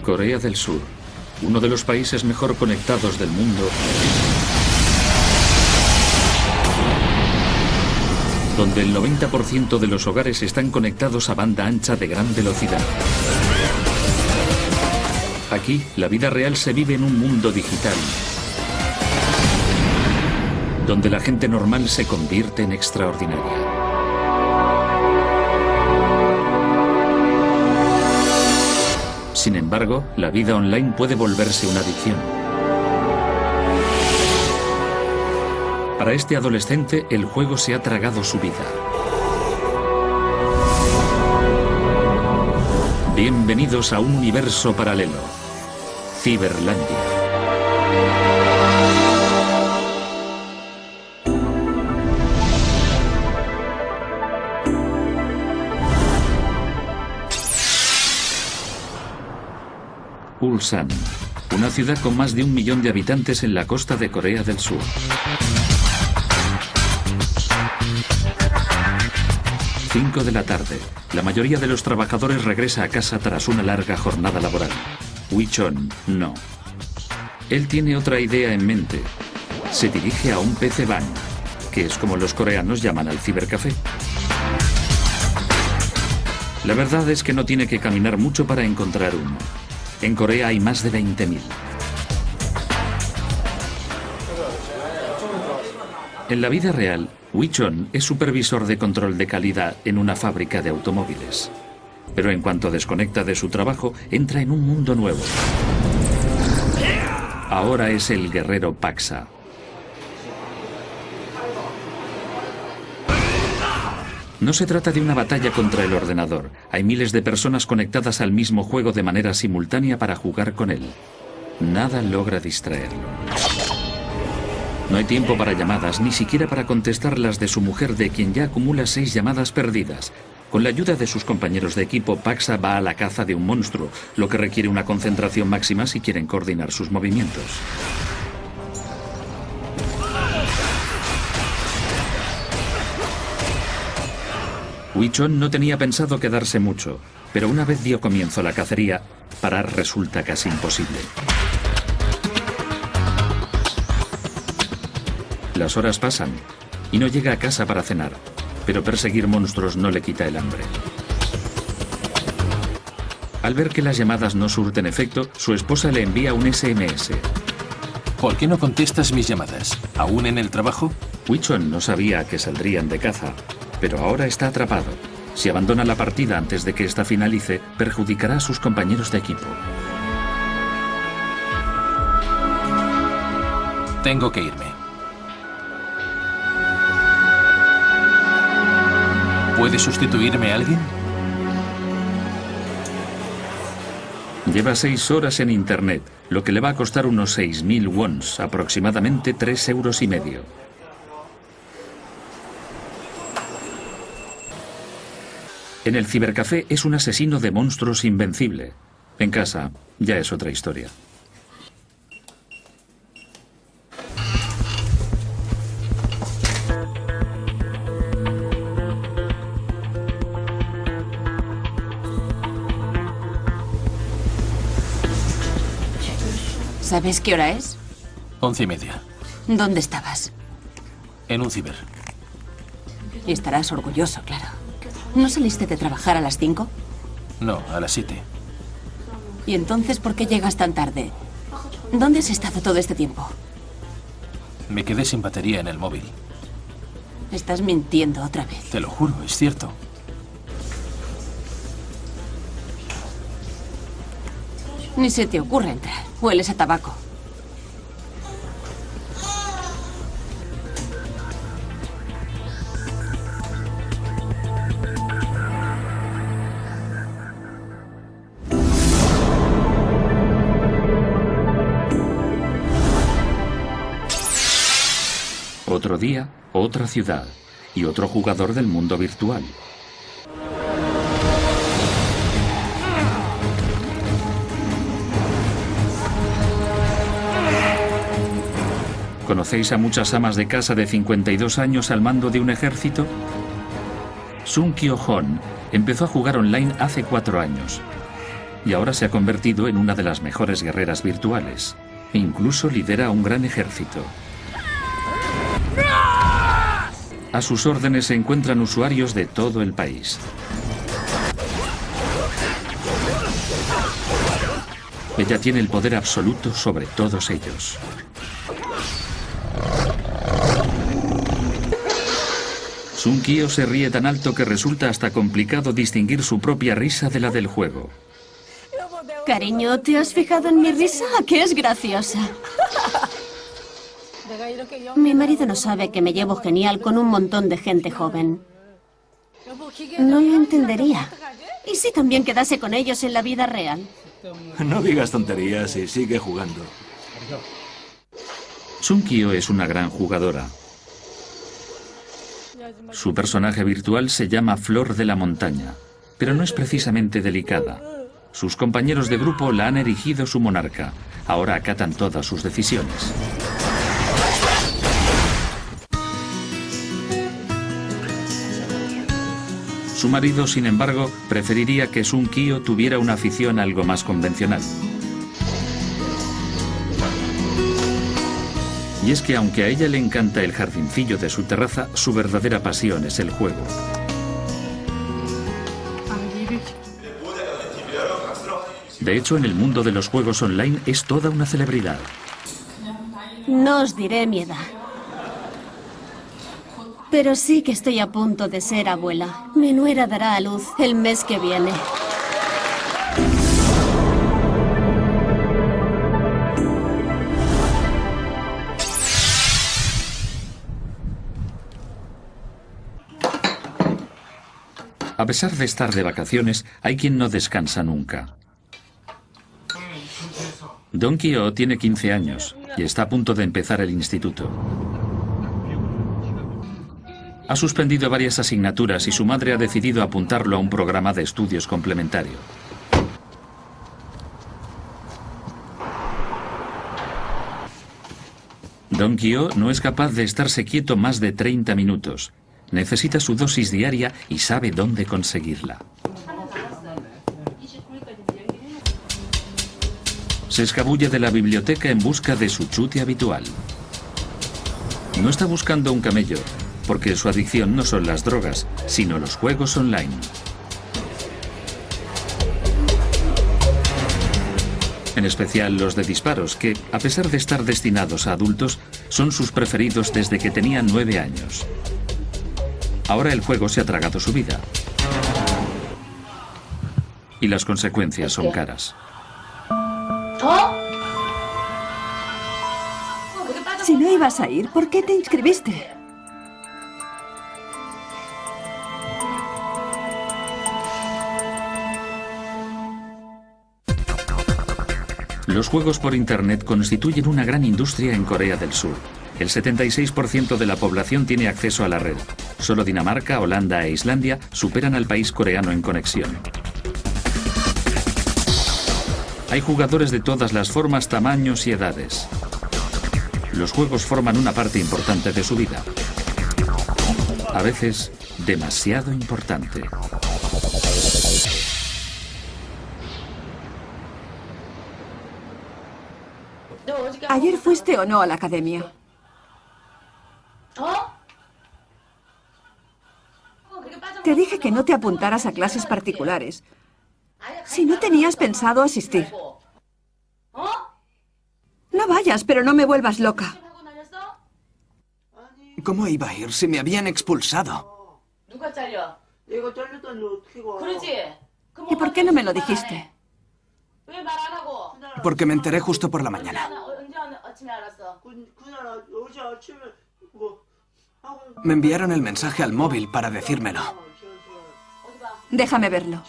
Corea del Sur, uno de los países mejor conectados del mundo, donde el 90% de los hogares están conectados a banda ancha de gran velocidad. Aquí, la vida real se vive en un mundo digital, donde la gente normal se convierte en extraordinaria. Sin embargo, la vida online puede volverse una adicción. Para este adolescente, el juego se ha tragado su vida. Bienvenidos a un universo paralelo, Ciberlandia. Ulsan, una ciudad con más de 1 millón de habitantes en la costa de Corea del Sur. Cinco de la tarde. La mayoría de los trabajadores regresa a casa tras una larga jornada laboral. Wichon no. Él tiene otra idea en mente. Se dirige a un PC Van, que es como los coreanos llaman al cibercafé. La verdad es que no tiene que caminar mucho para encontrar uno. En Corea hay más de 20.000. En la vida real, Wichon es supervisor de control de calidad en una fábrica de automóviles. Pero en cuanto desconecta de su trabajo, entra en un mundo nuevo. Ahora es el guerrero Paksa. No se trata de una batalla contra el ordenador. Hay miles de personas conectadas al mismo juego de manera simultánea para jugar con él. Nada logra distraerlo. No hay tiempo para llamadas, ni siquiera para contestar las de su mujer, de quien ya acumula 6 llamadas perdidas. Con la ayuda de sus compañeros de equipo, Paksa va a la caza de un monstruo, lo que requiere una concentración máxima si quieren coordinar sus movimientos. Wichon no tenía pensado quedarse mucho, pero una vez dio comienzo la cacería, parar resulta casi imposible. Las horas pasan y no llega a casa para cenar, pero perseguir monstruos no le quita el hambre. Al ver que las llamadas no surten efecto, su esposa le envía un SMS. ¿Por qué no contestas mis llamadas? ¿Aún en el trabajo? Wichon no sabía que saldrían de caza, pero ahora está atrapado. Si abandona la partida antes de que ésta finalice, perjudicará a sus compañeros de equipo. Tengo que irme. ¿Puede sustituirme alguien? Lleva 6 horas en internet, lo que le va a costar unos 6.000 wons, aproximadamente 3,5 euros. En el cibercafé es un asesino de monstruos invencible. En casa ya es otra historia. ¿Sabes qué hora es? 11:30. ¿Dónde estabas? En un ciber. Y estarás orgulloso, claro. ¿No saliste de trabajar a las 5? No, a las 7. ¿Y entonces por qué llegas tan tarde? ¿Dónde has estado todo este tiempo? Me quedé sin batería en el móvil. Estás mintiendo otra vez. Te lo juro, es cierto. Ni se te ocurre entrar. Hueles a tabaco. Otro día, otra ciudad y otro jugador del mundo virtual. ¿Conocéis a muchas amas de casa de 52 años al mando de un ejército? Sung Kyo-hon empezó a jugar online hace 4 años. y ahora se ha convertido en una de las mejores guerreras virtuales. Incluso lidera un gran ejército. A sus órdenes se encuentran usuarios de todo el país. Ella tiene el poder absoluto sobre todos ellos. Sun Kyo se ríe tan alto que resulta hasta complicado distinguir su propia risa de la del juego. Cariño, ¿te has fijado en mi risa? Que es graciosa. Mi marido no sabe que me llevo genial con un montón de gente joven. No lo entendería. ¿Y si también quedase con ellos en la vida real? No digas tonterías y sigue jugando. Sun Kyo es una gran jugadora. Su personaje virtual se llama Flor de la Montaña, pero no es precisamente delicada. Sus compañeros de grupo la han erigido su monarca. Ahora acatan todas sus decisiones. Su marido, sin embargo, preferiría que Sun Kyo tuviera una afición algo más convencional. Y es que aunque a ella le encanta el jardincillo de su terraza, su verdadera pasión es el juego. De hecho, en el mundo de los juegos online es toda una celebridad. No os diré mi edad. Pero sí que estoy a punto de ser abuela. Mi nuera dará a luz el mes que viene. A pesar de estar de vacaciones, hay quien no descansa nunca. Don Kyo tiene 15 años y está a punto de empezar el instituto. Ha suspendido varias asignaturas y su madre ha decidido apuntarlo a un programa de estudios complementario. Don Kyo no es capaz de estarse quieto más de 30 minutos. Necesita su dosis diaria y sabe dónde conseguirla. Se escabulle de la biblioteca en busca de su chute habitual. No está buscando un camello, porque su adicción no son las drogas, sino los juegos online. En especial los de disparos, que, a pesar de estar destinados a adultos, son sus preferidos desde que tenía 9 años. Ahora el juego se ha tragado su vida. Y las consecuencias son caras. Si no ibas a ir, ¿por qué te inscribiste? Los juegos por Internet constituyen una gran industria en Corea del Sur. El 76% de la población tiene acceso a la red. Solo Dinamarca, Holanda e Islandia superan al país coreano en conexión. Hay jugadores de todas las formas, tamaños y edades. Los juegos forman una parte importante de su vida. A veces, demasiado importante. ¿Ayer fuiste o no a la academia? Te dije que no te apuntaras a clases particulares. Si no tenías pensado asistir. No vayas, pero no me vuelvas loca. ¿Cómo iba a ir si me habían expulsado? ¿Y por qué no me lo dijiste? Porque me enteré justo por la mañana. Me enviaron el mensaje al móvil para decírmelo. Déjame verlo.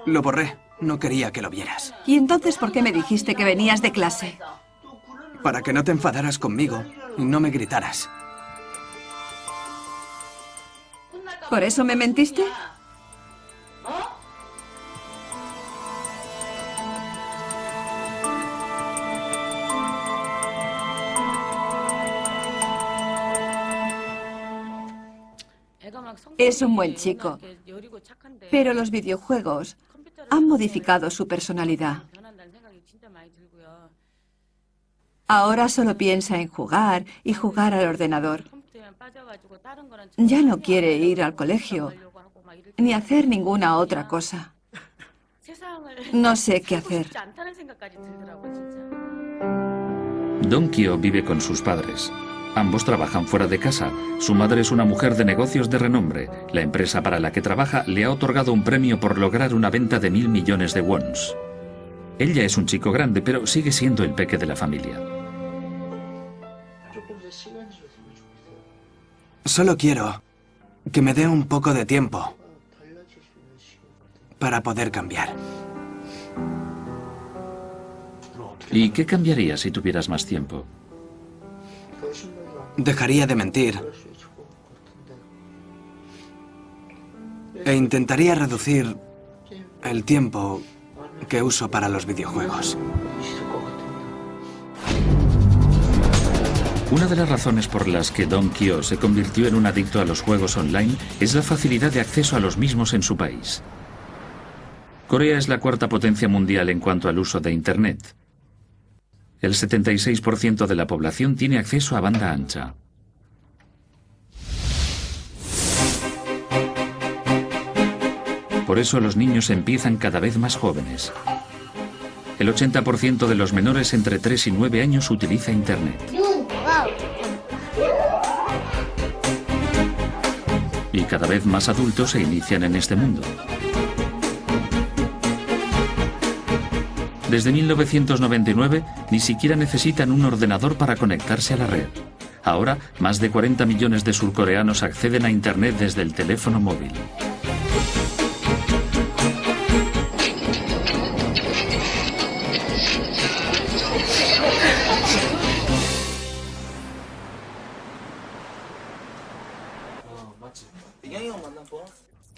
Lo borré. No quería que lo vieras. ¿Y entonces por qué me dijiste que venías de clase? Para que no te enfadaras conmigo y no me gritaras. ¿Por eso me mentiste? Es un buen chico, pero los videojuegos han modificado su personalidad. Ahora solo piensa en jugar y jugar al ordenador. Ya no quiere ir al colegio ni hacer ninguna otra cosa. No sé qué hacer. Dong Kyo vive con sus padres. Ambos trabajan fuera de casa. Su madre es una mujer de negocios de renombre. La empresa para la que trabaja le ha otorgado un premio por lograr una venta de 1.000 millones de wons. Él ya es un chico grande, pero sigue siendo el peque de la familia. Solo quiero que me dé un poco de tiempo para poder cambiar. ¿Y qué cambiaría si tuvieras más tiempo? Dejaría de mentir e intentaría reducir el tiempo que uso para los videojuegos. Una de las razones por las que Dong Kyo se convirtió en un adicto a los juegos online es la facilidad de acceso a los mismos en su país. Corea es la cuarta potencia mundial en cuanto al uso de Internet. El 76% de la población tiene acceso a banda ancha. Por eso los niños empiezan cada vez más jóvenes. El 80% de los menores entre 3 y 9 años utiliza Internet. Y cada vez más adultos se inician en este mundo. Desde 1999 ni siquiera necesitan un ordenador para conectarse a la red. Ahora, más de 40 millones de surcoreanos acceden a Internet desde el teléfono móvil.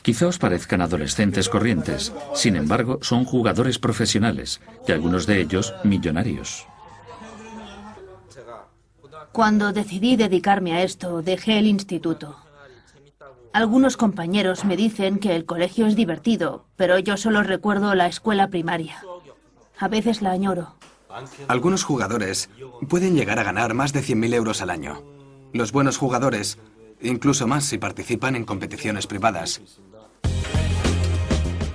Quizá os parezcan adolescentes corrientes, sin embargo, son jugadores profesionales, y algunos de ellos millonarios. Cuando decidí dedicarme a esto, dejé el instituto. Algunos compañeros me dicen que el colegio es divertido, pero yo solo recuerdo la escuela primaria. A veces la añoro. Algunos jugadores pueden llegar a ganar más de 100.000 euros al año. Los buenos jugadores, incluso más si participan en competiciones privadas.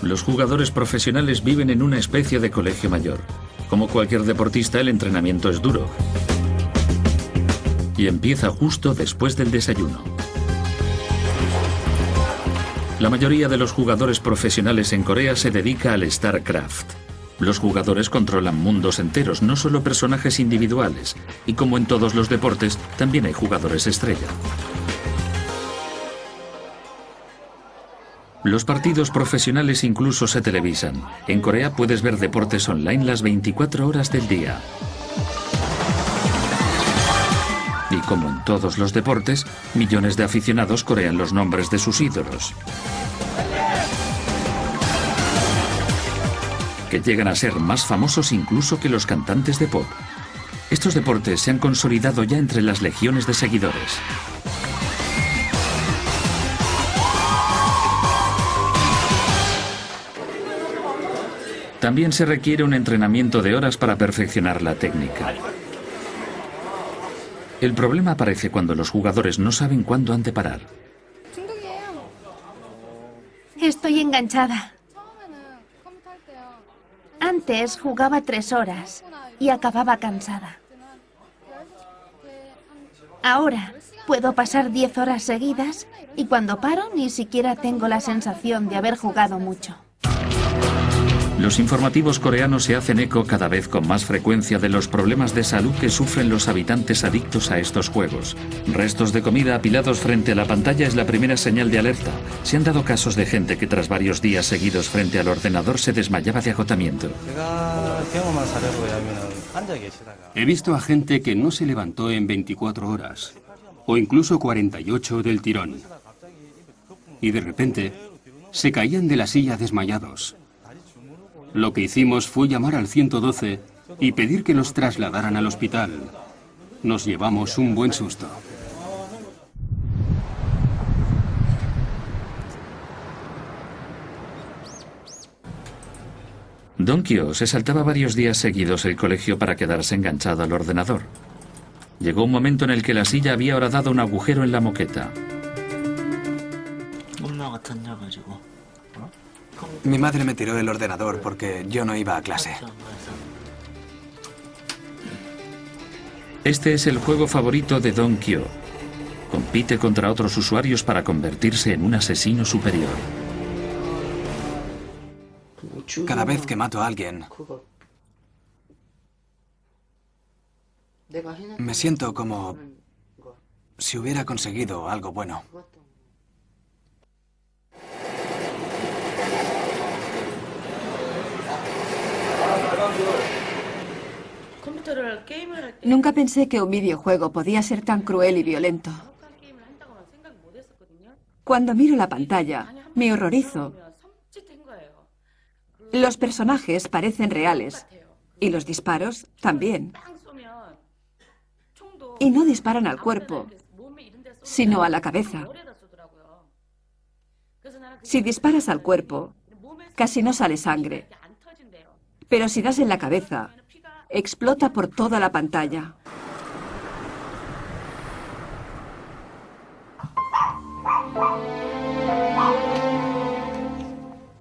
Los jugadores profesionales viven en una especie de colegio mayor. Como cualquier deportista, el entrenamiento es duro. Y empieza justo después del desayuno. La mayoría de los jugadores profesionales en Corea se dedica al StarCraft. Los jugadores controlan mundos enteros, no solo personajes individuales. Y como en todos los deportes, también hay jugadores estrella. Los partidos profesionales incluso se televisan. En Corea puedes ver deportes online las 24 horas del día. Y como en todos los deportes, millones de aficionados corean los nombres de sus ídolos, que llegan a ser más famosos incluso que los cantantes de pop. Estos deportes se han consolidado ya entre las legiones de seguidores. También se requiere un entrenamiento de horas para perfeccionar la técnica. El problema aparece cuando los jugadores no saben cuándo han de parar. Estoy enganchada. Antes jugaba 3 horas y acababa cansada. Ahora puedo pasar 10 horas seguidas y cuando paro ni siquiera tengo la sensación de haber jugado mucho. Los informativos coreanos se hacen eco cada vez con más frecuencia de los problemas de salud que sufren los habitantes adictos a estos juegos. Restos de comida apilados frente a la pantalla es la primera señal de alerta. Se han dado casos de gente que tras varios días seguidos frente al ordenador se desmayaba de agotamiento. He visto a gente que no se levantó en 24 horas, o incluso 48 del tirón. Y de repente, se caían de la silla desmayados. Lo que hicimos fue llamar al 112 y pedir que los trasladaran al hospital. Nos llevamos un buen susto. Don Kyo se saltaba varios días seguidos el colegio para quedarse enganchado al ordenador. Llegó un momento en el que la silla había horadado un agujero en la moqueta. Mi madre me tiró el ordenador porque yo no iba a clase. Este es el juego favorito de Don Kyo. Compite contra otros usuarios para convertirse en un asesino superior. Cada vez que mato a alguien, me siento como si hubiera conseguido algo bueno. Nunca pensé que un videojuego podía ser tan cruel y violento. Cuando miro la pantalla, me horrorizo. Los personajes parecen reales y los disparos también. Y no disparan al cuerpo, sino a la cabeza. Si disparas al cuerpo, casi no sale sangre. Pero si das en la cabeza, explota por toda la pantalla.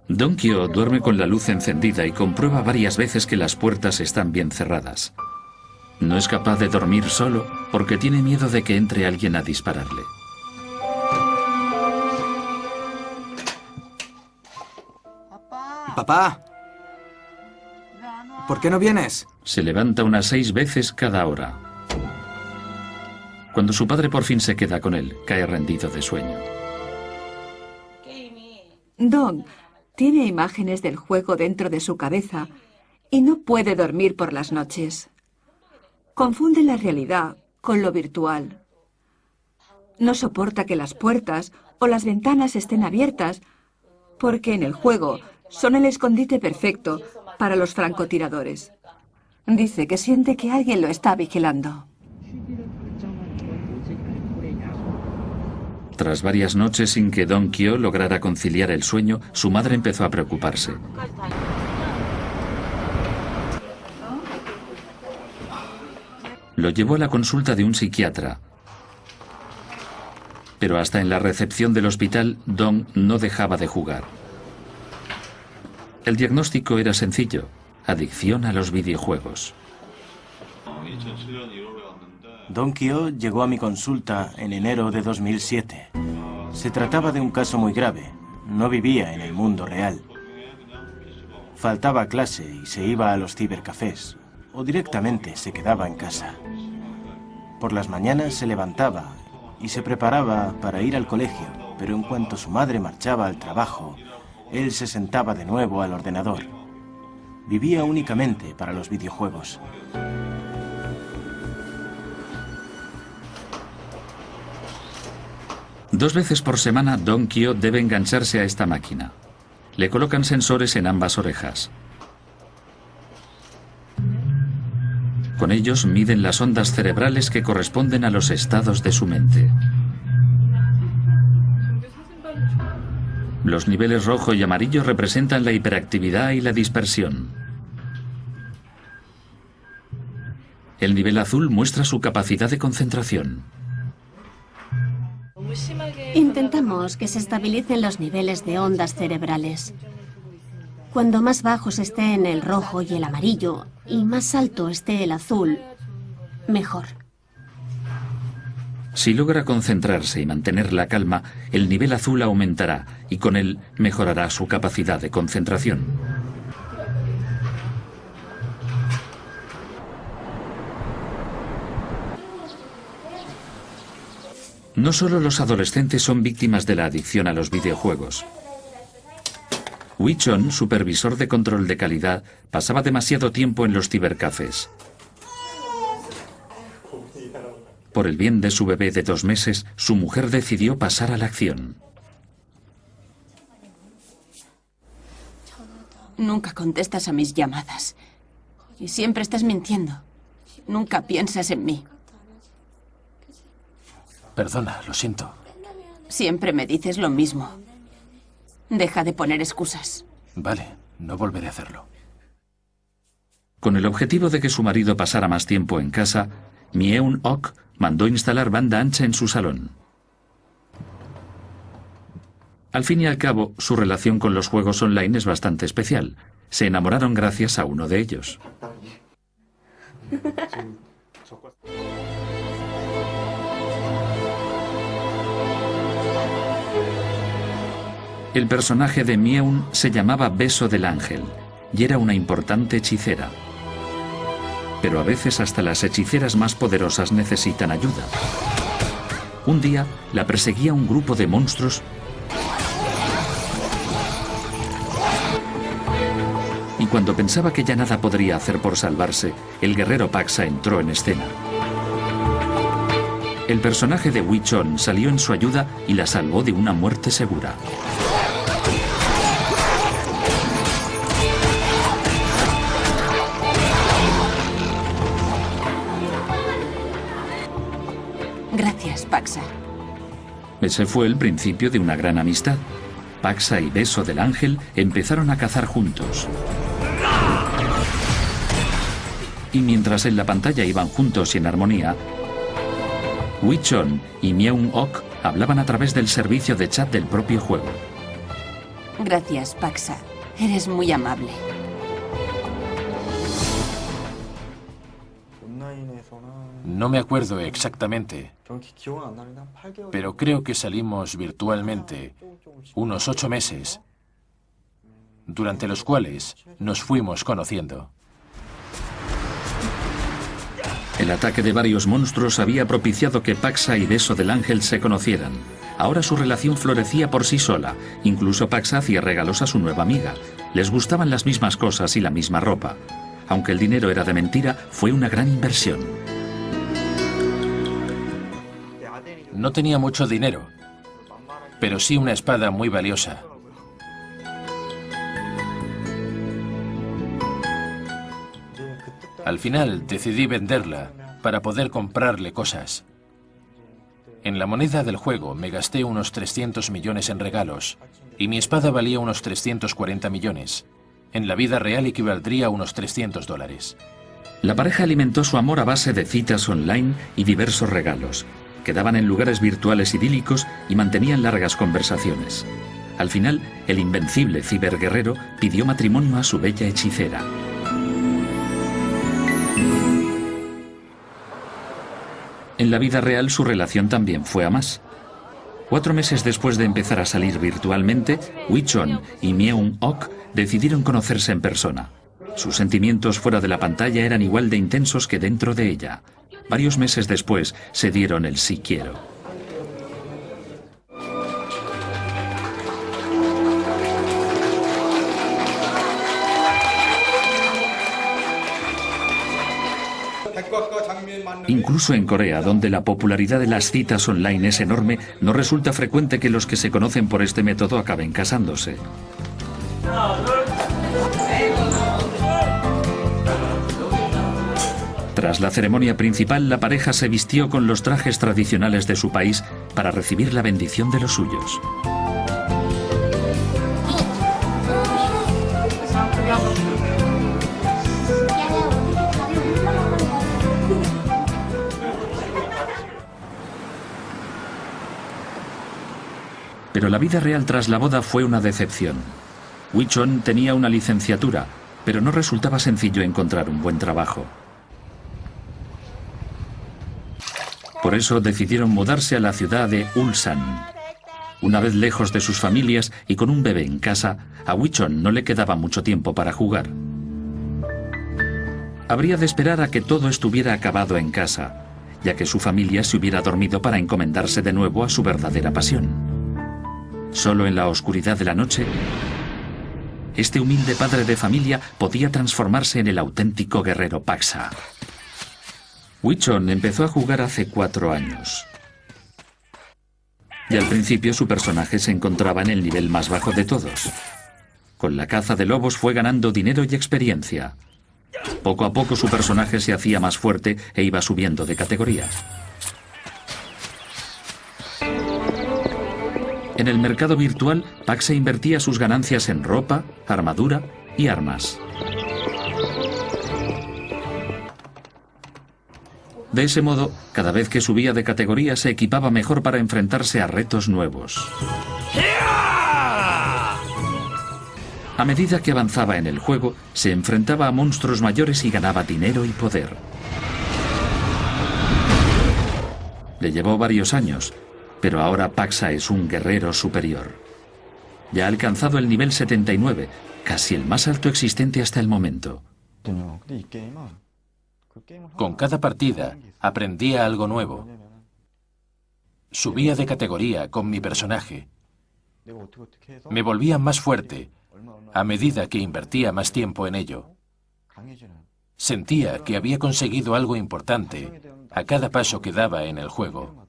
Don Kyo duerme con la luz encendida y comprueba varias veces que las puertas están bien cerradas. No es capaz de dormir solo porque tiene miedo de que entre alguien a dispararle. Papá, ¿por qué no vienes? Se levanta unas 6 veces cada hora. Cuando su padre por fin se queda con él, cae rendido de sueño. Don tiene imágenes del juego dentro de su cabeza y no puede dormir por las noches. Confunde la realidad con lo virtual. No soporta que las puertas o las ventanas estén abiertas porque en el juego son el escondite perfecto para los francotiradores. Dice que siente que alguien lo está vigilando. Tras varias noches sin que Don Kyo lograra conciliar el sueño, su madre empezó a preocuparse. Lo llevó a la consulta de un psiquiatra. Pero hasta en la recepción del hospital, Don no dejaba de jugar. El diagnóstico era sencillo: adicción a los videojuegos. Don Kyo llegó a mi consulta en enero de 2007. Se trataba de un caso muy grave. No vivía en el mundo real. Faltaba clase y se iba a los cibercafés, o directamente se quedaba en casa. Por las mañanas se levantaba y se preparaba para ir al colegio, pero en cuanto su madre marchaba al trabajo, él se sentaba de nuevo al ordenador. Vivía únicamente para los videojuegos. Dos veces por semana, Don Kyo debe engancharse a esta máquina. Le colocan sensores en ambas orejas. Con ellos miden las ondas cerebrales que corresponden a los estados de su mente. Los niveles rojo y amarillo representan la hiperactividad y la dispersión. El nivel azul muestra su capacidad de concentración. Intentamos que se estabilicen los niveles de ondas cerebrales. Cuando más bajos estén el rojo y el amarillo y más alto esté el azul, mejor. Si logra concentrarse y mantener la calma, el nivel azul aumentará y con él mejorará su capacidad de concentración. No solo los adolescentes son víctimas de la adicción a los videojuegos. Wichon, supervisor de control de calidad, pasaba demasiado tiempo en los cibercafés. Por el bien de su bebé de 2 meses, su mujer decidió pasar a la acción. Nunca contestas a mis llamadas. Y siempre estás mintiendo. Nunca piensas en mí. Perdona, lo siento. Siempre me dices lo mismo. Deja de poner excusas. Vale, no volveré a hacerlo. Con el objetivo de que su marido pasara más tiempo en casa, Myeun-ok mandó instalar banda ancha en su salón. Al fin y al cabo, su relación con los juegos online es bastante especial. Se enamoraron gracias a uno de ellos. El personaje de Myeun se llamaba Beso del Ángel y era una importante hechicera. Pero a veces hasta las hechiceras más poderosas necesitan ayuda. Un día la perseguía un grupo de monstruos y cuando pensaba que ya nada podría hacer por salvarse, el guerrero Paksa entró en escena. El personaje de Wii-chon salió en su ayuda y la salvó de una muerte segura. Gracias, Paksa. Ese fue el principio de una gran amistad. Paksa y Beso del Ángel empezaron a cazar juntos. Y mientras en la pantalla iban juntos y en armonía, Wii-chon y Myeun-ok hablaban a través del servicio de chat del propio juego. Gracias, Paksa. Eres muy amable. No me acuerdo exactamente, pero creo que salimos virtualmente unos 8 meses, durante los cuales nos fuimos conociendo. El ataque de varios monstruos había propiciado que Paksa y Beso del Ángel se conocieran. Ahora su relación florecía por sí sola. Incluso Paksa hacía regalos a su nueva amiga. Les gustaban las mismas cosas y la misma ropa. Aunque el dinero era de mentira, fue una gran inversión. No tenía mucho dinero, pero sí una espada muy valiosa. Al final decidí venderla para poder comprarle cosas. En la moneda del juego me gasté unos 300 millones en regalos y mi espada valía unos 340 millones. En la vida real equivaldría a unos $300. La pareja alimentó su amor a base de citas online y diversos regalos. Quedaban en lugares virtuales idílicos y mantenían largas conversaciones. Al final, el invencible ciberguerrero pidió matrimonio a su bella hechicera. En la vida real su relación también fue a más. 4 meses después de empezar a salir virtualmente, Wii-chon y Myeun-ok decidieron conocerse en persona. Sus sentimientos fuera de la pantalla eran igual de intensos que dentro de ella. Varios meses después se dieron el sí quiero. Incluso en Corea, donde la popularidad de las citas online es enorme, no resulta frecuente que los que se conocen por este método acaben casándose. Tras la ceremonia principal, la pareja se vistió con los trajes tradicionales de su país para recibir la bendición de los suyos. Pero la vida real tras la boda fue una decepción. Wii-chon tenía una licenciatura, pero no resultaba sencillo encontrar un buen trabajo. Por eso decidieron mudarse a la ciudad de Ulsan. Una vez lejos de sus familias y con un bebé en casa, a Wii-chon no le quedaba mucho tiempo para jugar. Habría de esperar a que todo estuviera acabado en casa, ya que su familia se hubiera dormido para encomendarse de nuevo a su verdadera pasión. Solo en la oscuridad de la noche, este humilde padre de familia podía transformarse en el auténtico guerrero Paksa. Wii-chon empezó a jugar hace 4 años. Y al principio su personaje se encontraba en el nivel más bajo de todos. Con la caza de lobos fue ganando dinero y experiencia. Poco a poco su personaje se hacía más fuerte e iba subiendo de categoría. En el mercado virtual, Paksa invertía sus ganancias en ropa, armadura y armas. De ese modo, cada vez que subía de categoría se equipaba mejor para enfrentarse a retos nuevos. A medida que avanzaba en el juego, se enfrentaba a monstruos mayores y ganaba dinero y poder. Le llevó varios años, pero ahora Paxa es un guerrero superior. Ya ha alcanzado el nivel 79, casi el más alto existente hasta el momento. Con cada partida aprendía algo nuevo. Subía de categoría con mi personaje. Me volvía más fuerte a medida que invertía más tiempo en ello. Sentía que había conseguido algo importante a cada paso que daba en el juego.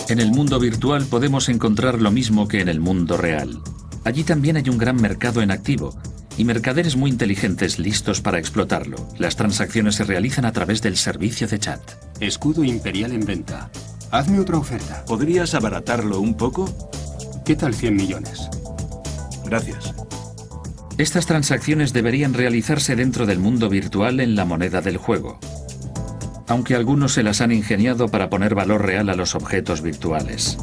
En el mundo virtual podemos encontrar lo mismo que en el mundo real. Allí también hay un gran mercado en activo y mercaderes muy inteligentes listos para explotarlo. Las transacciones se realizan a través del servicio de chat. Escudo imperial en venta. Hazme otra oferta. ¿Podrías abaratarlo un poco? ¿Qué tal 100 millones? Gracias. Estas transacciones deberían realizarse dentro del mundo virtual en la moneda del juego, aunque algunos se las han ingeniado para poner valor real a los objetos virtuales.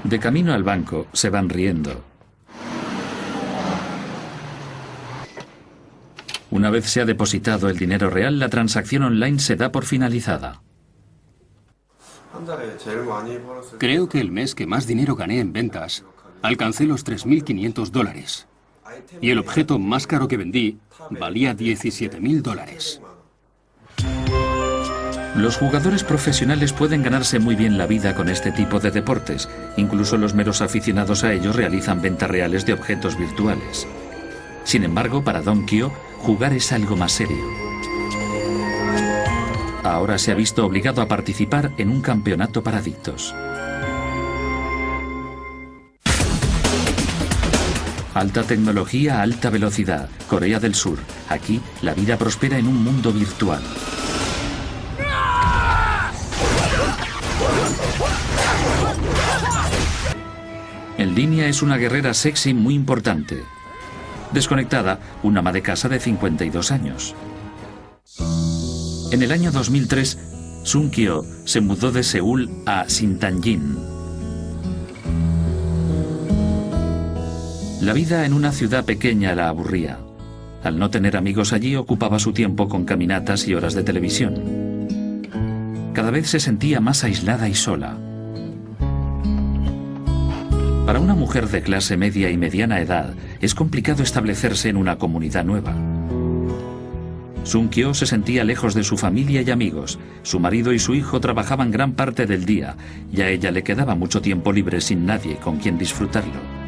De camino al banco, se van riendo. Una vez se ha depositado el dinero real, la transacción online se da por finalizada. Creo que el mes que más dinero gané en ventas, alcancé los $3.500. Y el objeto más caro que vendí valía $17.000. Los jugadores profesionales pueden ganarse muy bien la vida con este tipo de deportes. Incluso los meros aficionados a ellos realizan ventas reales de objetos virtuales. Sin embargo, para Don Kyo, jugar es algo más serio. Ahora se ha visto obligado a participar en un campeonato para adictos. Alta tecnología, alta velocidad. Corea del Sur. Aquí, la vida prospera en un mundo virtual. En línea es una guerrera sexy muy importante. Desconectada, una ama de casa de 52 años. En el año 2003, Sun Kyo se mudó de Seúl a Sintanjin. La vida en una ciudad pequeña la aburría. Al no tener amigos allí, ocupaba su tiempo con caminatas y horas de televisión. Cada vez se sentía más aislada y sola. Para una mujer de clase media y mediana edad, es complicado establecerse en una comunidad nueva. Sun Kyo se sentía lejos de su familia y amigos. Su marido y su hijo trabajaban gran parte del día, y a ella le quedaba mucho tiempo libre sin nadie con quien disfrutarlo.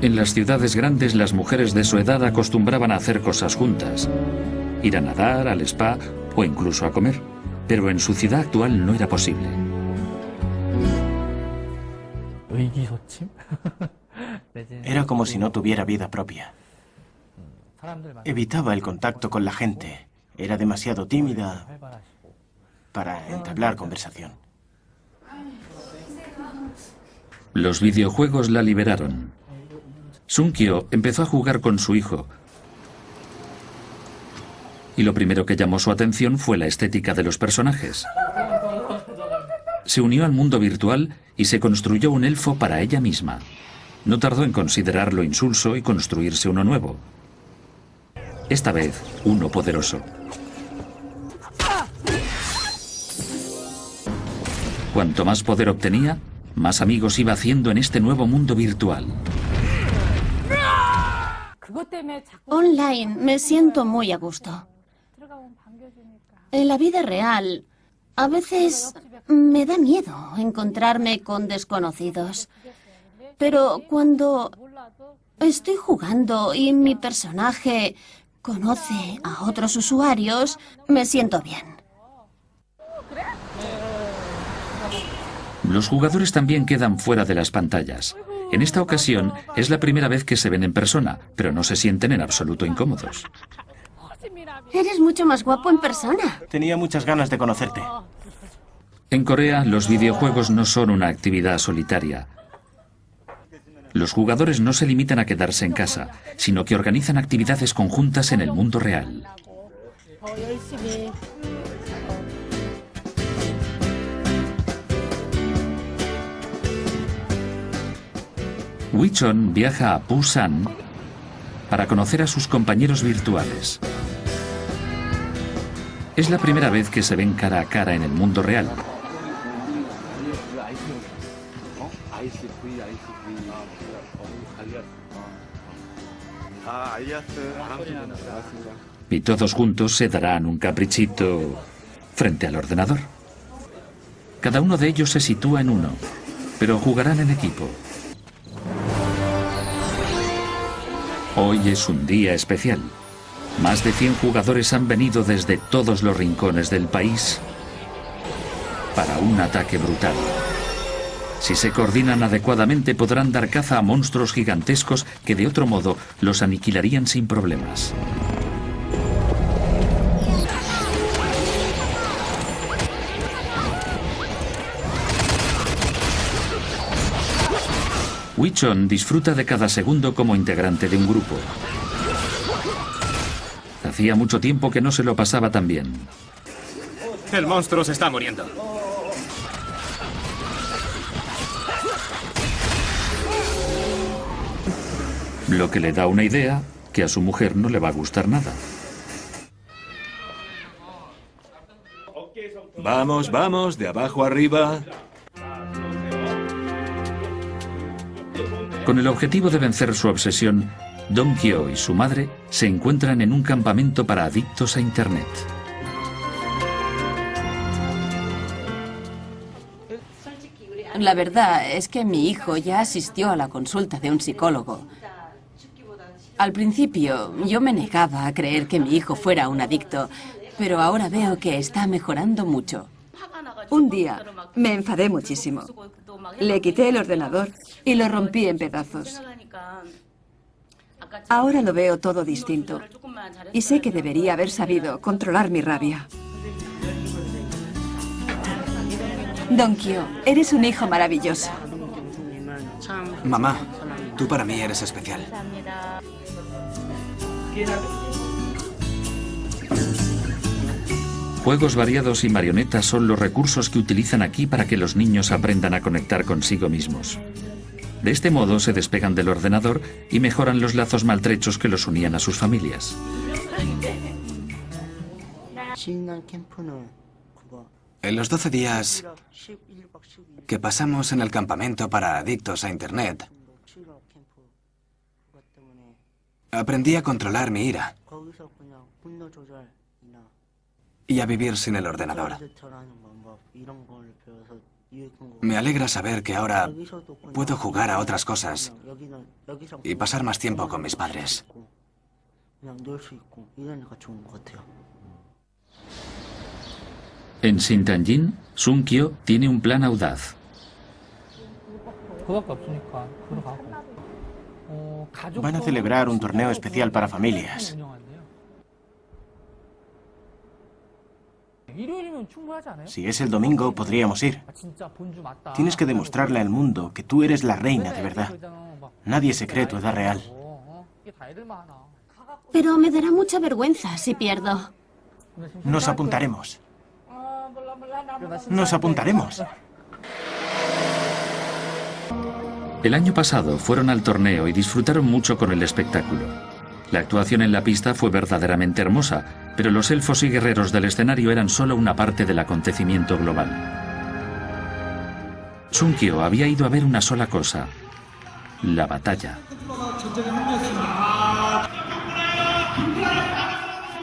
En las ciudades grandes, las mujeres de su edad acostumbraban a hacer cosas juntas. Ir a nadar, al spa o incluso a comer. Pero en su ciudad actual no era posible. Era como si no tuviera vida propia. Evitaba el contacto con la gente. Era demasiado tímida para entablar conversación. Los videojuegos la liberaron. Sun Kyo empezó a jugar con su hijo. Y lo primero que llamó su atención fue la estética de los personajes. Se unió al mundo virtual y se construyó un elfo para ella misma. No tardó en considerarlo insulso y construirse uno nuevo. Esta vez, uno poderoso. Cuanto más poder obtenía, más amigos iba haciendo en este nuevo mundo virtual. Online me siento muy a gusto. En la vida real, a veces me da miedo encontrarme con desconocidos. Pero cuando estoy jugando y mi personaje conoce a otros usuarios, me siento bien. Los jugadores también quedan fuera de las pantallas. En esta ocasión es la primera vez que se ven en persona, pero no se sienten en absoluto incómodos. Eres mucho más guapo en persona. Tenía muchas ganas de conocerte. En Corea, los videojuegos no son una actividad solitaria. Los jugadores no se limitan a quedarse en casa, sino que organizan actividades conjuntas en el mundo real. Wii-chon viaja a Busan para conocer a sus compañeros virtuales. Es la primera vez que se ven cara a cara en el mundo real. Y todos juntos se darán un caprichito frente al ordenador. Cada uno de ellos se sitúa en uno, pero jugarán en equipo. Hoy es un día especial. Más de 100 jugadores han venido desde todos los rincones del país para un ataque brutal. Si se coordinan adecuadamente podrán dar caza a monstruos gigantescos que de otro modo los aniquilarían sin problemas. Wii-chon disfruta de cada segundo como integrante de un grupo. Hacía mucho tiempo que no se lo pasaba tan bien. El monstruo se está muriendo. Lo que le da una idea que a su mujer no le va a gustar nada. Vamos, vamos, de abajo arriba. Con el objetivo de vencer su obsesión, Dong-kyo y su madre se encuentran en un campamento para adictos a Internet. La verdad es que mi hijo ya asistió a la consulta de un psicólogo. Al principio yo me negaba a creer que mi hijo fuera un adicto, pero ahora veo que está mejorando mucho. Un día me enfadé muchísimo. Le quité el ordenador y lo rompí en pedazos. Ahora lo veo todo distinto y sé que debería haber sabido controlar mi rabia. Dong-kyo, eres un hijo maravilloso. Mamá, tú para mí eres especial. Juegos variados y marionetas son los recursos que utilizan aquí para que los niños aprendan a conectar consigo mismos. De este modo se despegan del ordenador y mejoran los lazos maltrechos que los unían a sus familias. En los 12 días que pasamos en el campamento para adictos a Internet, aprendí a controlar mi ira y a vivir sin el ordenador. Me alegra saber que ahora puedo jugar a otras cosas y pasar más tiempo con mis padres. En Sintanjin, Sung-kyo tiene un plan audaz. Van a celebrar un torneo especial para familias. Si es el domingo, podríamos ir. Tienes que demostrarle al mundo que tú eres la reina de verdad. Nadie se cree tu edad real. Pero me dará mucha vergüenza si pierdo. Nos apuntaremos. Nos apuntaremos. El año pasado fueron al torneo y disfrutaron mucho con el espectáculo. La actuación en la pista fue verdaderamente hermosa, pero los elfos y guerreros del escenario eran solo una parte del acontecimiento global. Sung-kyo había ido a ver una sola cosa: la batalla.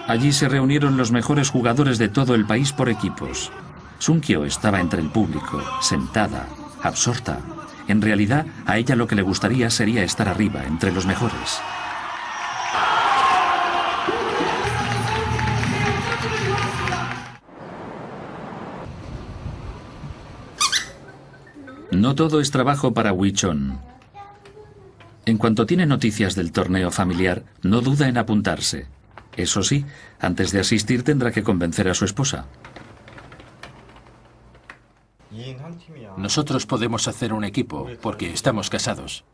Allí se reunieron los mejores jugadores de todo el país por equipos. Sung-kyo estaba entre el público, sentada, absorta. En realidad, a ella lo que le gustaría sería estar arriba, entre los mejores. No todo es trabajo para Wii-chon. En cuanto tiene noticias del torneo familiar, no duda en apuntarse. Eso sí, antes de asistir tendrá que convencer a su esposa. Nosotros podemos hacer un equipo porque estamos casados.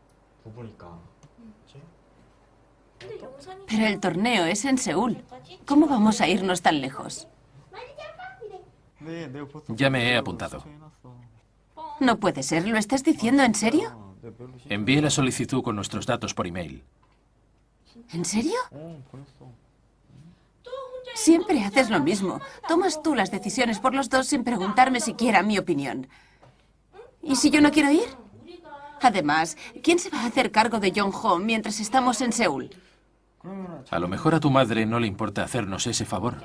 Pero el torneo es en Seúl. ¿Cómo vamos a irnos tan lejos? Ya me he apuntado. No puede ser, ¿lo estás diciendo en serio? Envié la solicitud con nuestros datos por email. ¿En serio? Siempre haces lo mismo. Tomas tú las decisiones por los dos sin preguntarme siquiera mi opinión. ¿Y si yo no quiero ir? Además, ¿quién se va a hacer cargo de Jong-ho mientras estamos en Seúl? A lo mejor a tu madre no le importa hacernos ese favor.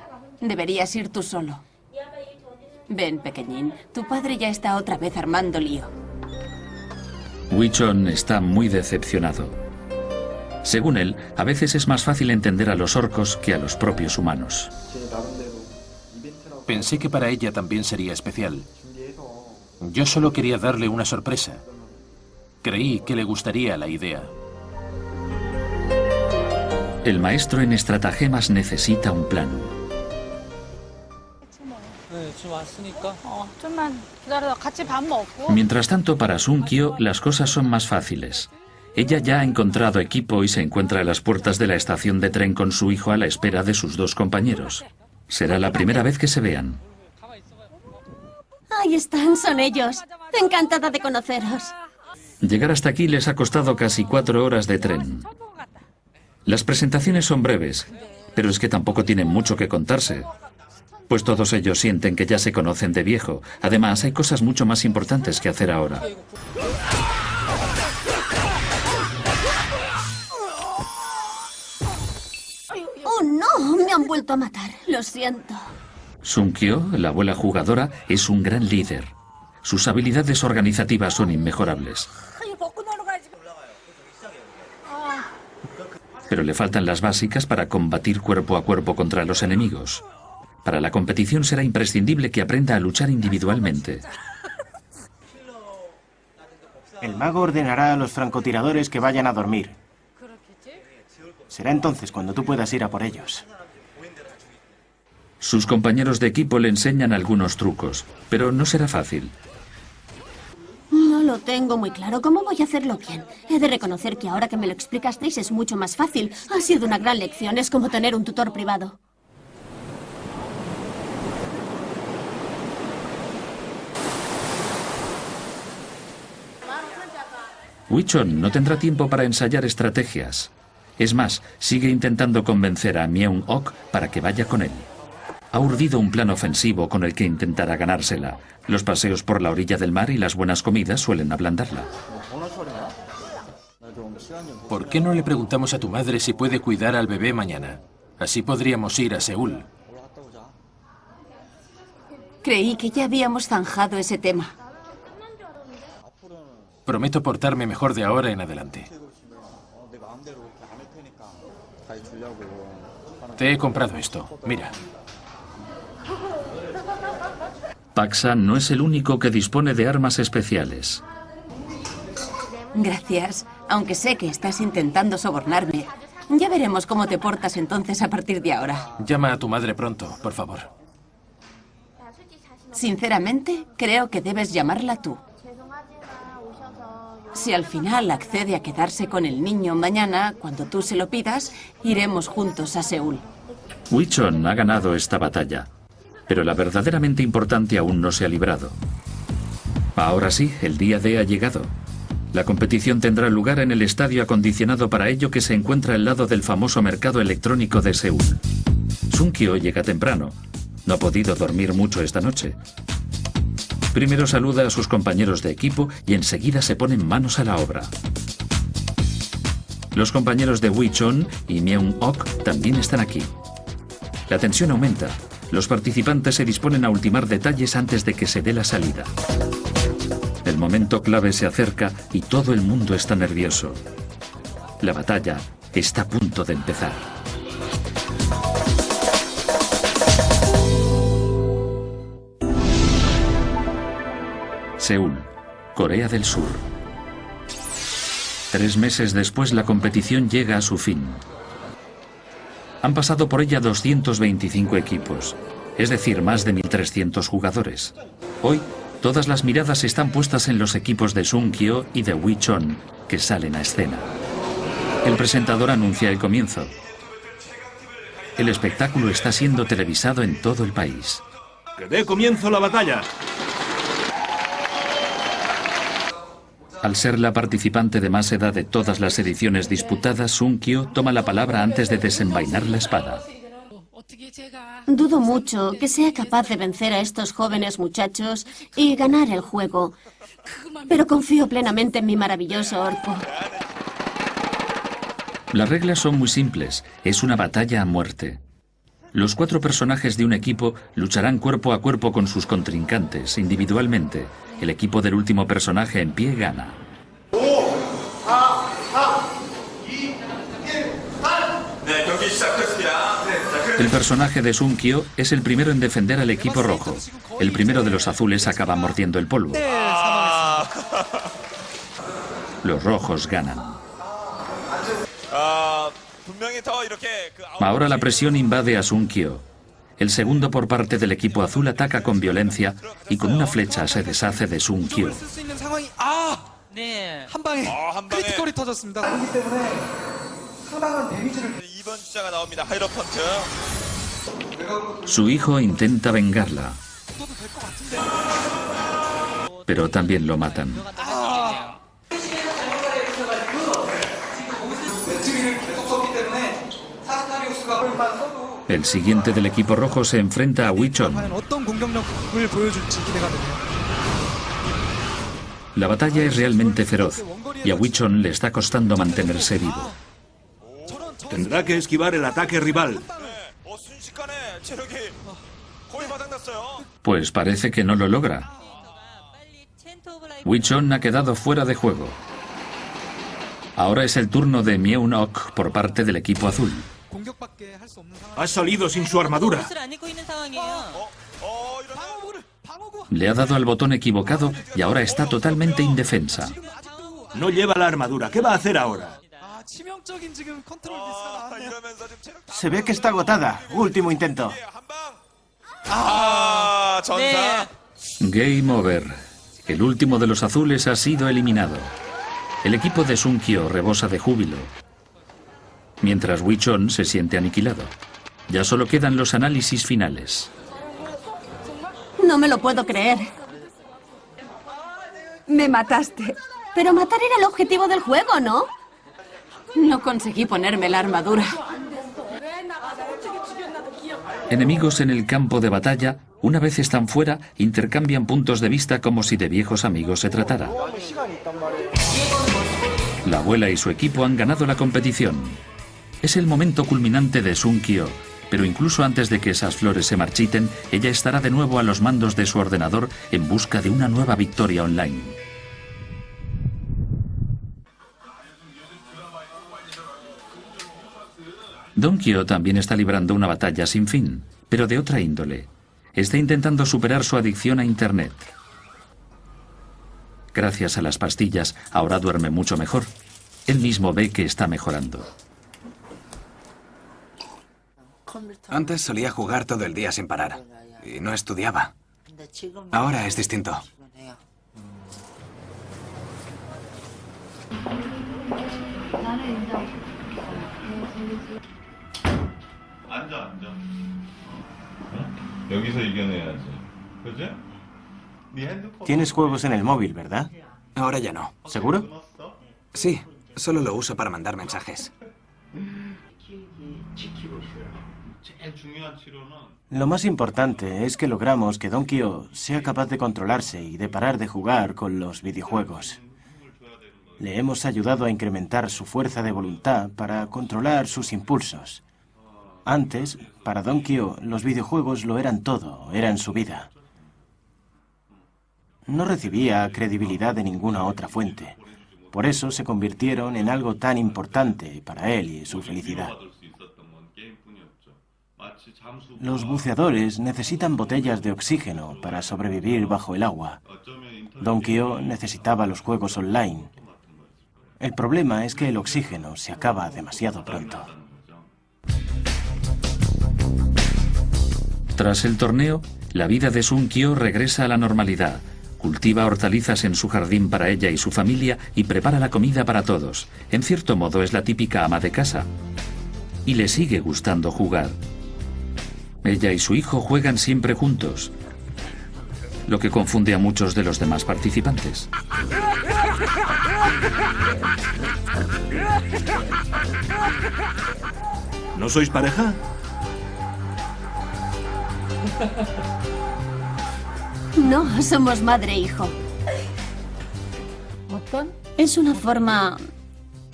Deberías ir tú solo. Ven, pequeñín. Tu padre ya está otra vez armando lío. Wee-chon está muy decepcionado. Según él, a veces es más fácil entender a los orcos que a los propios humanos. Pensé que para ella también sería especial. Yo solo quería darle una sorpresa. Creí que le gustaría la idea. El maestro en estratagemas necesita un plan. Mientras tanto, para Sun-kyo, las cosas son más fáciles. Ella ya ha encontrado equipo y se encuentra a las puertas de la estación de tren con su hijo a la espera de sus dos compañeros. Será la primera vez que se vean. Ahí están, son ellos. Encantada de conoceros. Llegar hasta aquí les ha costado casi 4 horas de tren. Las presentaciones son breves, pero es que tampoco tienen mucho que contarse. Pues todos ellos sienten que ya se conocen de viejo. Además, hay cosas mucho más importantes que hacer ahora. ¡Oh, no! Me han vuelto a matar. Lo siento. Sun-kyo, la abuela jugadora, es un gran líder. Sus habilidades organizativas son inmejorables. Pero le faltan las básicas para combatir cuerpo a cuerpo contra los enemigos. Para la competición será imprescindible que aprenda a luchar individualmente. El mago ordenará a los francotiradores que vayan a dormir. Será entonces cuando tú puedas ir a por ellos. Sus compañeros de equipo le enseñan algunos trucos, pero no será fácil. No lo tengo muy claro. ¿Cómo voy a hacerlo bien? He de reconocer que ahora que me lo explicasteis es mucho más fácil. Ha sido una gran lección. Es como tener un tutor privado. Wee-chon no tendrá tiempo para ensayar estrategias. Es más, sigue intentando convencer a Myeong-ok para que vaya con él. Ha urdido un plan ofensivo con el que intentará ganársela. Los paseos por la orilla del mar y las buenas comidas suelen ablandarla. ¿Por qué no le preguntamos a tu madre si puede cuidar al bebé mañana? Así podríamos ir a Seúl. Creí que ya habíamos zanjado ese tema. Prometo portarme mejor de ahora en adelante. Te he comprado esto. Mira. Paksa no es el único que dispone de armas especiales. Gracias, aunque sé que estás intentando sobornarme. Ya veremos cómo te portas entonces a partir de ahora. Llama a tu madre pronto, por favor. Sinceramente, creo que debes llamarla tú. Si al final accede a quedarse con el niño mañana, cuando tú se lo pidas, iremos juntos a Seúl. Wee-chon ha ganado esta batalla, pero la verdaderamente importante aún no se ha librado. Ahora sí, el día D ha llegado. La competición tendrá lugar en el estadio acondicionado para ello que se encuentra al lado del famoso mercado electrónico de Seúl. Sun-kyo llega temprano. No ha podido dormir mucho esta noche. Primero saluda a sus compañeros de equipo y enseguida se ponen manos a la obra. Los compañeros de Wee-chon y Myeong-ok también están aquí. La tensión aumenta. Los participantes se disponen a ultimar detalles antes de que se dé la salida. El momento clave se acerca y todo el mundo está nervioso. La batalla está a punto de empezar. Seúl, Corea del Sur. 3 meses después la competición llega a su fin. Han pasado por ella 225 equipos, es decir, más de 1.300 jugadores. Hoy, todas las miradas están puestas en los equipos de Sun-kyo y de Wee-chon, que salen a escena. El presentador anuncia el comienzo. El espectáculo está siendo televisado en todo el país. ¡Que dé comienzo la batalla! Al ser la participante de más edad de todas las ediciones disputadas, Sunkyo toma la palabra antes de desenvainar la espada. Dudo mucho que sea capaz de vencer a estos jóvenes muchachos y ganar el juego. Pero confío plenamente en mi maravilloso orco. Las reglas son muy simples. Es una batalla a muerte. Los 4 personajes de un equipo lucharán cuerpo a cuerpo con sus contrincantes, individualmente. El equipo del último personaje en pie gana. El personaje de Sunkyo es el primero en defender al equipo rojo. El primero de los azules acaba mordiendo el polvo. Los rojos ganan. Ahora la presión invade a Sunkyo. El segundo por parte del equipo azul ataca con violencia y con una flecha se deshace de Sunkyo. Su hijo intenta vengarla, pero también lo matan. El siguiente del equipo rojo se enfrenta a Wichon. La batalla es realmente feroz y a Wichon le está costando mantenerse vivo. Tendrá que esquivar el ataque rival. Pues parece que no lo logra. Wichon ha quedado fuera de juego. Ahora es el turno de Myeon-ok por parte del equipo azul. Ha salido sin su armadura. Le ha dado al botón equivocado y ahora está totalmente indefensa. No lleva la armadura. ¿Qué va a hacer ahora? Se ve que está agotada. Último intento. Game over. El último de los azules ha sido eliminado. El equipo de Sunkyo rebosa de júbilo, mientras Wichon se siente aniquilado. Ya solo quedan los análisis finales. No me lo puedo creer. Me mataste. Pero matar era el objetivo del juego, ¿no? No conseguí ponerme la armadura. Enemigos en el campo de batalla, una vez están fuera, intercambian puntos de vista como si de viejos amigos se tratara. La abuela y su equipo han ganado la competición. Es el momento culminante de Sunkyo, pero incluso antes de que esas flores se marchiten, ella estará de nuevo a los mandos de su ordenador en busca de una nueva victoria online. Donkyo también está librando una batalla sin fin, pero de otra índole. Está intentando superar su adicción a Internet. Gracias a las pastillas, ahora duerme mucho mejor. Él mismo ve que está mejorando. Antes solía jugar todo el día sin parar y no estudiaba. Ahora es distinto. Tienes juegos en el móvil, ¿verdad? Ahora ya no. ¿Seguro? Sí, solo lo uso para mandar mensajes. Lo más importante es que logramos que Donkyo sea capaz de controlarse y de parar de jugar con los videojuegos. Le hemos ayudado a incrementar su fuerza de voluntad para controlar sus impulsos. Antes, para Donkyo, los videojuegos lo eran todo, eran su vida. No recibía credibilidad de ninguna otra fuente. Por eso se convirtieron en algo tan importante para él y su felicidad. Los buceadores necesitan botellas de oxígeno para sobrevivir bajo el agua. Donkyo necesitaba los juegos online. El problema es que el oxígeno se acaba demasiado pronto. Tras el torneo, la vida de Sunkyo regresa a la normalidad. Cultiva hortalizas en su jardín para ella y su familia y prepara la comida para todos. En cierto modo es la típica ama de casa. Y le sigue gustando jugar. Ella y su hijo juegan siempre juntos, lo que confunde a muchos de los demás participantes. ¿No sois pareja? No, somos madre e hijo. Es una forma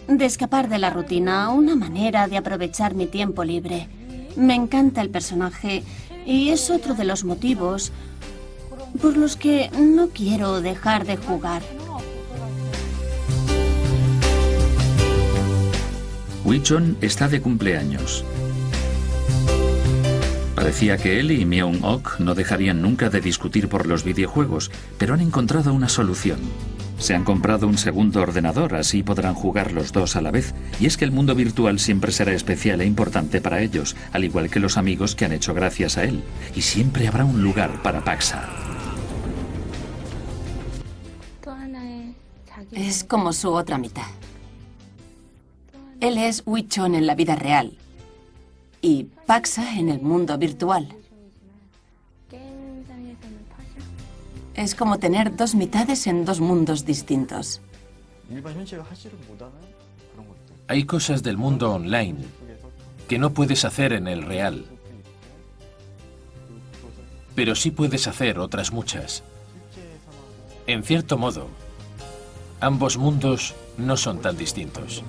de escapar de la rutina, una manera de aprovechar mi tiempo libre. Me encanta el personaje y es otro de los motivos por los que no quiero dejar de jugar. Wi-chon está de cumpleaños. Parecía que él y Myeong-ok no dejarían nunca de discutir por los videojuegos, pero han encontrado una solución. Se han comprado un segundo ordenador, así podrán jugar los dos a la vez, y es que el mundo virtual siempre será especial e importante para ellos, al igual que los amigos que han hecho gracias a él, y siempre habrá un lugar para Paxa. Es como su otra mitad. Él es Wi-chon en la vida real y Paxa en el mundo virtual. Es como tener dos mitades en dos mundos distintos. Hay cosas del mundo online que no puedes hacer en el real, pero sí puedes hacer otras muchas. En cierto modo, ambos mundos no son tan distintos.